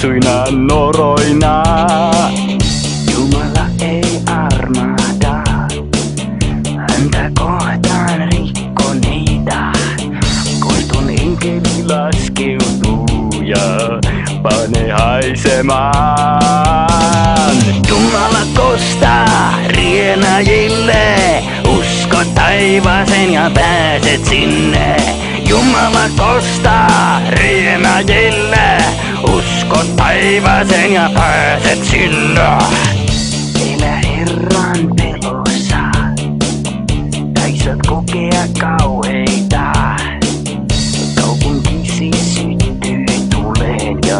fiksuina noroina. Jumala ei armahda häntä kohtaan rikkoneita. Koiston enkeli laskeutuu ja pane haisemaan. Jumala kostaa rienajille, usko taivaaseen ja pääset sinne. Jumala kostaa rienajille, usko taivaaseen ja pääset sinne. Elä Herran pelossa, tai saat kokea kauheita. Kaupunkisi syttyy tuleen ja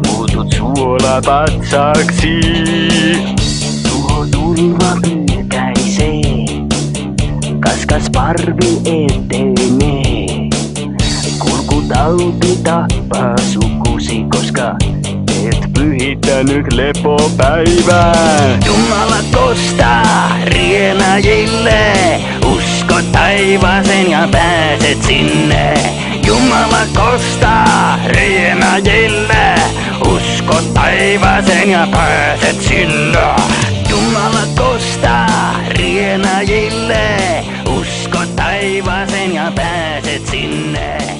Muutut suolapatsaksi. tuho tulva pyytäisee, kaskas parvi etenee. Kulkutauti tappaa sukusi, koska Et pyhittänyt lepopäivää. Jumala kostaa rienajille, usko taivaaseen ja pääset sinne. Jumala kostaa rienajille, usko taivaaseen ja pääset sinne. Jumala kostaa rienajille, usko taivaaseen ja pääset sinne.